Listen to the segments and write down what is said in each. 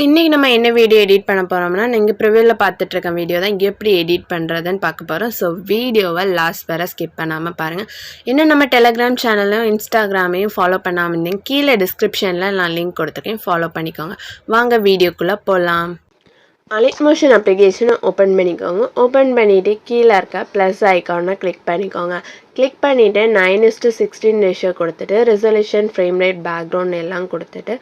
இன்னைக்கு நம்ம என்ன வீடியோ எடிட் பண்ண போறோம்னா, நீங்க ப்ரிவியூல பார்த்துட்டு இருக்க வீடியோ தான் எப்படி எடிட் பண்றதுன்னு பார்க்க போறோம். ஸோ வீடியோவை லாஸ்ட் வரை ஸ்கிப் பண்ணாம பாருங்க. இன்னும் நம்ம டெலிகிராம் சேனலும் இன்ஸ்டாகிராமையும் ஃபாலோ பண்ணாம இருந்தீங்க, கீழே டிஸ்கிரிப்ஷன்ல நான் லிங்க் கொடுத்துருக்கேன், ஃபாலோ பண்ணிக்கோங்க. வாங்க வீடியோக்குள்ள போகலாம். அலைட் மோஷன் அப்ளிகேஷனை ஓப்பன் பண்ணிக்கோங்க. ஓப்பன் பண்ணிவிட்டு கீழே இருக்க ப்ளஸ் ஐக்கானை கிளிக் பண்ணிக்கோங்க. கிளிக் பண்ணிவிட்டு 9:16 ரேஷியோ கொடுத்துட்டு ரெசல்யூஷன், ஃப்ரேம் ரேட், பேக்ரவுண்ட் எல்லாம் கொடுத்துட்டு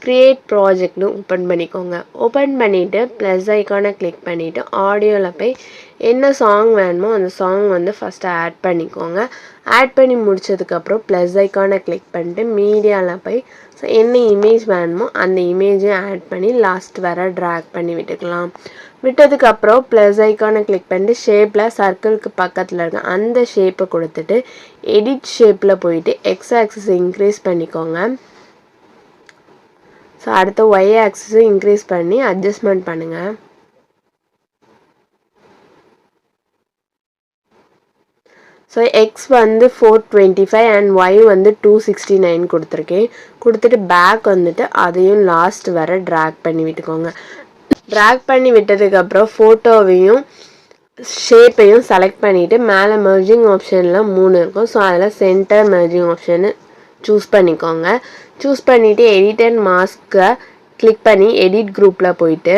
க்ரியேட் ப்ராஜெக்ட்னு ஓப்பன் பண்ணிக்கோங்க. ஓப்பன் பண்ணிவிட்டு ப்ளஸ் ஐக்கானை கிளிக் பண்ணிவிட்டு ஆடியோவில் போய் என்ன சாங் வேணுமோ அந்த சாங் வந்து ஃபஸ்ட்டு ஆட் பண்ணிக்கோங்க. ஆட் பண்ணி முடித்ததுக்கப்புறம் ப்ளஸ் ஐக்கானை கிளிக் பண்ணிட்டு மீடியாவில் போய் ஸோ என்ன இமேஜ் வேணுமோ அந்த இமேஜையும் ஆட் பண்ணி லாஸ்ட் வர ட்ராக் பண்ணி விட்டுக்கலாம். விட்டதுக்கப்புறம் ப்ளஸ் ஐக்கானை கிளிக் பண்ணிட்டு ஷேப்பில் சர்க்கிளுக்கு பக்கத்தில் இருக்க அந்த ஷேப்பை கொடுத்துட்டு எடிட் ஷேப்பில் போயிட்டு எக்ஸ் ஆக்சிஸ் இன்க்ரீஸ் பண்ணிக்கோங்க. ஸோ அடுத்து ஒய் ஆக்சிஸும் இன்க்ரீஸ் பண்ணி அட்ஜஸ்ட்மெண்ட் பண்ணுங்கள். ஸோ எக்ஸ் வந்து 425 அண்ட் ஒய் வந்து 269 கொடுத்துருக்கேன். கொடுத்துட்டு பேக் வந்துட்டு அதையும் லாஸ்ட் வர ட்ராக் பண்ணி விட்டுக்கோங்க. ட்ராக் பண்ணி விட்டதுக்கப்புறம் ஃபோட்டோவையும் ஷேப்பையும் செலக்ட் பண்ணிவிட்டு மேலே மெர்ஜிங் ஆப்ஷனில் 3 இருக்கும். ஸோ அதில் சென்டர் மெர்ஜிங் ஆப்ஷனு சூஸ் பண்ணிக்கோங்க. சூஸ் பண்ணிவிட்டு எடிட் அண்ட் மாஸ்க்கை கிளிக் பண்ணி எடிட் குரூப்பில் போயிட்டு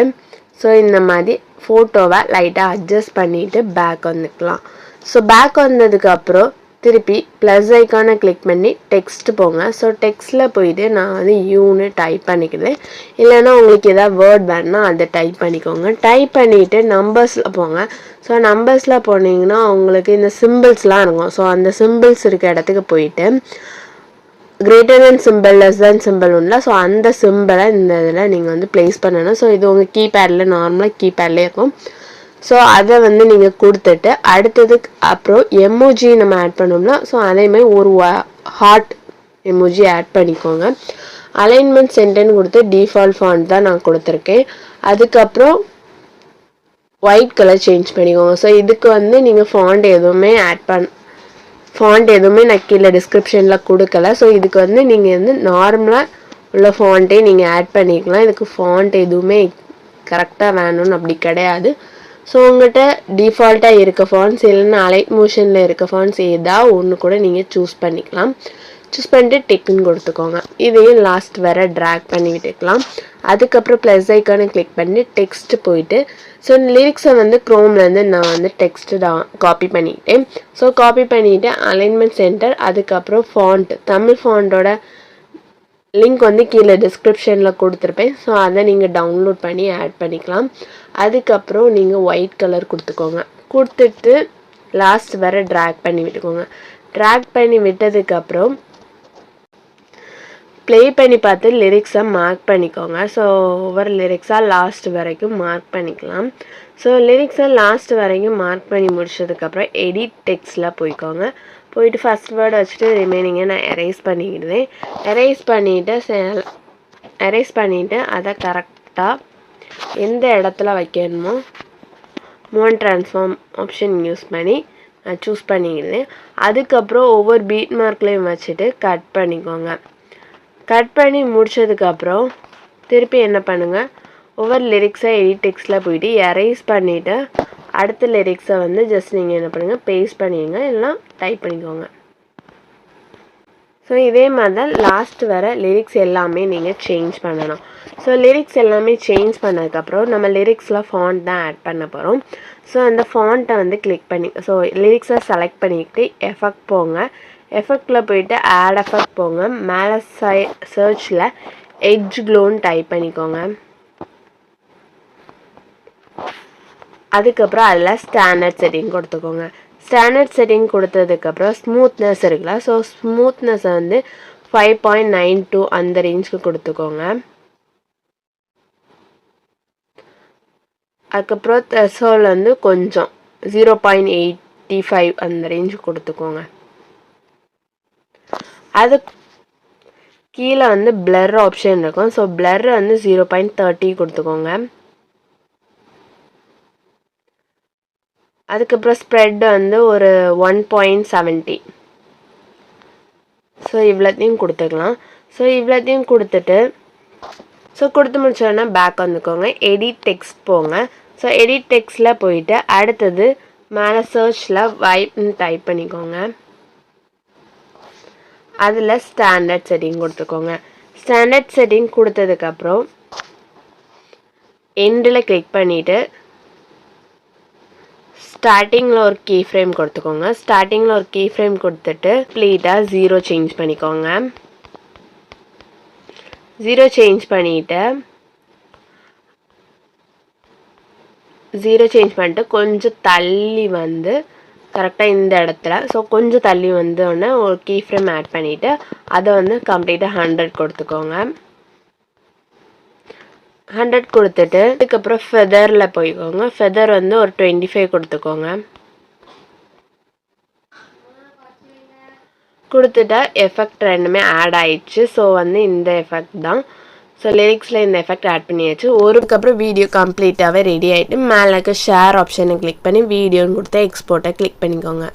ஸோ இந்த மாதிரி ஃபோட்டோவை லைட்டாக அட்ஜஸ்ட் பண்ணிவிட்டு பேக் வந்துக்கலாம். ஸோ பேக் வந்ததுக்கப்புறம் திருப்பி ப்ளஸ் ஐக்கானை கிளிக் பண்ணி டெக்ஸ்ட் போங்க. ஸோ டெக்ஸ்ட்டில் போயிட்டு நான் வந்து யூன்னு டைப் பண்ணிக்கிறேன். இல்லைன்னா உங்களுக்கு எதாவது வேர்ட் வேணுன்னா அதை டைப் பண்ணிக்கோங்க. டைப் பண்ணிவிட்டு நம்பர்ஸில் போங்க. ஸோ நம்பர்ஸில் போனீங்கன்னா உங்களுக்கு இந்த சிம்பிள்ஸ்லாம் இருக்கும். ஸோ அந்த சிம்பிள்ஸ் இருக்க இடத்துக்கு போயிட்டு greater than simple, less than simple உண்டா, ஸோ அந்த சிம்பிளை இந்த இதில் நீங்கள் வந்து ப்ளேஸ் பண்ணணும். ஸோ இது உங்கள் கீபேடில் நார்மலாக கீபேட்லேயே இருக்கும். ஸோ அதை வந்து நீங்கள் கொடுத்துட்டு அடுத்ததுக்கு அப்புறம் எமோஜி நம்ம ஆட் பண்ணோம்னா ஸோ அதேமாதிரி ஒரு ஹார்ட் எமோஜி ஆட் பண்ணிக்கோங்க. அலைன்மெண்ட் சென்டர்னு கொடுத்து டிஃபால்ட் ஃபாண்ட் தான் நான் கொடுத்துருக்கேன். அதுக்கப்புறம் ஒயிட் கலர் சேஞ்ச் பண்ணிக்கோங்க. ஸோ இதுக்கு வந்து நீங்கள் ஃபாண்ட் எதுவுமே நான் கீழே டிஸ்கிரிப்ஷனில் கொடுக்கல. ஸோ இதுக்கு வந்து நீங்கள் வந்து நார்மலாக உள்ள ஃபாண்ட்டே நீங்கள் ஆட் பண்ணிக்கலாம். இதுக்கு ஃபாண்ட் எதுவுமே கரெக்டாக வேணும்னு அப்படி கிடையாது. ஸோ உங்கள்கிட்ட டிஃபால்ட்டாக இருக்க ஃபாண்ட்ஸ் இல்லைன்னா அலைட் மோஷனில் இருக்க ஃபாண்ட்ஸ் ஏதாவது ஒன்று கூட நீங்கள் சூஸ் பண்ணிக்கலாம். சூஸ் பண்ணிட்டு டெக்குன்னு கொடுத்துக்கோங்க. இதையும் லாஸ்ட் வர ட்ராக் பண்ணி விட்டுக்கலாம். அதுக்கப்புறம் ப்ளஸ் ஐக்கானை கிளிக் பண்ணி டெக்ஸ்ட் போயிட்டு ஸோ லிரிக்ஸை வந்து க்ரோம்லேருந்து நான் வந்து டெக்ஸ்ட்டு காப்பி பண்ணிக்கிட்டேன். ஸோ காப்பி பண்ணிவிட்டு அலைன்மெண்ட் சென்டர், அதுக்கப்புறம் ஃபாண்ட், தமிழ் ஃபாண்ட்டோட லிங்க் வந்து கீழே டிஸ்கிரிப்ஷனில் கொடுத்துருப்பேன். ஸோ அதை நீங்கள் டவுன்லோட் பண்ணி ஆட் பண்ணிக்கலாம். அதுக்கப்புறம் நீங்கள் ஒயிட் கலர் கொடுத்துக்கோங்க. கொடுத்துட்டு லாஸ்ட் வர ட்ராக் பண்ணி விட்டுக்கோங்க. ட்ராக் பண்ணி விட்டதுக்கப்புறம் ப்ளே பண்ணி பார்த்து லிரிக்ஸை மார்க் பண்ணிக்கோங்க. ஸோ ஒவ்வொரு லிரிக்ஸாக லாஸ்ட் வரைக்கும் மார்க் பண்ணிக்கலாம். ஸோ லிரிக்ஸை லாஸ்ட் வரைக்கும் மார்க் பண்ணி முடிச்சதுக்கப்புறம் எடிட் டெக்ஸ்ட்டில் போய்க்கோங்க. போயிட்டு ஃபஸ்ட் வேர்டு வச்சுட்டு ரிமைனிங்கை நான் எரேஸ் பண்ணிக்கிடுவேன். எரேஸ் பண்ணிவிட்டு அதை கரெக்டாக எந்த இடத்துல வைக்கணுமோ மோன் ட்ரான்ஸ்ஃபார்ம் ஆப்ஷன் யூஸ் பண்ணி நான் சூஸ் பண்ணிக்கிடுவேன். அதுக்கப்புறம் ஒவ்வொரு பீட் மார்க்லேயும் வச்சுட்டு கட் பண்ணிக்கோங்க. கட் பண்ணி முடிச்சதுக்கப்புறம் திருப்பி என்ன பண்ணுங்கள், ஒவ்வொரு லிரிக்ஸை எடிட் டெக்ஸ்ட்டில் போயிட்டு எரேஸ் பண்ணிவிட்டு அடுத்த லிரிக்ஸை வந்து ஜஸ்ட் நீங்கள் என்ன பண்ணுங்கள், பேஸ்ட் பண்ணிடுங்க, இல்லைனா டைப் பண்ணிக்கோங்க. ஸோ இதே மாதிரி தான் லாஸ்ட் வர லிரிக்ஸ் எல்லாமே நீங்கள் சேஞ்ச் பண்ணணும். ஸோ லிரிக்ஸ் எல்லாமே சேஞ்ச் பண்ணதுக்கப்புறம் நம்ம லிரிக்ஸில் ஃபாண்ட் தான் ஆட் பண்ண போகிறோம். ஸோ அந்த ஃபாண்ட்டை வந்து கிளிக் பண்ணி ஸோ லிரிக்ஸை செலக்ட் பண்ணிக்கிட்டு எஃபெக்ட் போங்க. எஃபெக்டில் போயிட்டு ஆட் எஃபெக்ட் போங்க. மேலே சர்ச்சில் எட்ஜ் க்ளோன்னு டைப் பண்ணிக்கோங்க. அதுக்கப்புறம் அதில் ஸ்டாண்டர்ட் செட்டிங் கொடுத்துக்கோங்க. ஸ்டாண்டர்ட் செட்டிங் கொடுத்ததுக்கப்புறம் ஸ்மூத்னஸ் இருக்குல்ல, ஸோ ஸ்மூத்னஸை வந்து 5.92 அந்த ரேஞ்சுக்கு கொடுத்துக்கோங்க. அதுக்கப்புறம் த்ரெஷோல்ட் வந்து கொஞ்சம் 0.85 அந்த ரேஞ்சுக்கு கொடுத்துக்கோங்க. அது கீழே வந்து பிளர் ஆப்ஷன் இருக்கும். ஸோ பிளர் வந்து 0.30 கொடுத்துக்கோங்க. அதுக்கப்புறம் ஸ்ப்ரெட் வந்து ஒரு 1.70. ஸோ ஸோ இவ்வளோத்தையும் கொடுத்துக்கலாம். ஸோ இவ்வளோத்தையும் கொடுத்துட்டு கொடுத்து முடிச்சோன்னா பேக் வந்துக்கோங்க. எடிட் டெக்ஸ்ட் போங்க. ஸோ எடிட் டெக்ஸ்ட்டில் போயிட்டு அடுத்தது மேலே சர்ச்சில் வைப்னு டைப் பண்ணிக்கோங்க. அதில் ஸ்டாண்டர்ட் செட்டிங் கொடுத்துக்கோங்க. ஸ்டாண்டர்ட் செட்டிங் கொடுத்ததுக்கப்புறம் எண்டில் கிளிக் பண்ணிவிட்டு ஸ்டார்டிங்கில் ஒரு கீ ஃப்ரேம் கொடுத்துக்கோங்க. ஸ்டார்டிங்கில் ஒரு கீ ஃப்ரேம் கொடுத்துட்டு கம்ப்ளீட்டாக 0 சேஞ்ச் பண்ணிக்கோங்க. 0 சேஞ்ச் பண்ணிவிட்டு கொஞ்சம் தள்ளி வந்து கரெக்டாக இந்த இடத்துல கொஞ்சம் தள்ளி வந்தோடனே ஒரு கீ ஃப்ரேம் ஆட் பண்ணிவிட்டு அதை வந்து கம்ப்ளீட்டாக 100 கொடுத்துக்கோங்க. 100 கொடுத்துட்டு அதுக்கப்புறம் ஃபெதரில் போய்க்கோங்க. ஃபெதர் வந்து ஒரு 25 கொடுத்துக்கோங்க. கொடுத்துட்டா எஃபெக்ட் ரெண்டுமே ஆட் ஆயிடுச்சு. ஸோ வந்து இந்த எஃபெக்ட் தான். ஸோ லிரிக்ஸில் இந்த எஃபெக்ட் ஆட் பண்ணியாச்சு. ஒருக்கப்புறம் வீடியோ கம்ப்ளீட்டாகவே ரெடி ஆகிட்டு மேலே இருக்க ஷேர் ஆப்ஷனை கிளிக் பண்ணி வீடியோன்னு கொடுத்து எக்ஸ்போர்ட்டை கிளிக் பண்ணிக்கோங்க.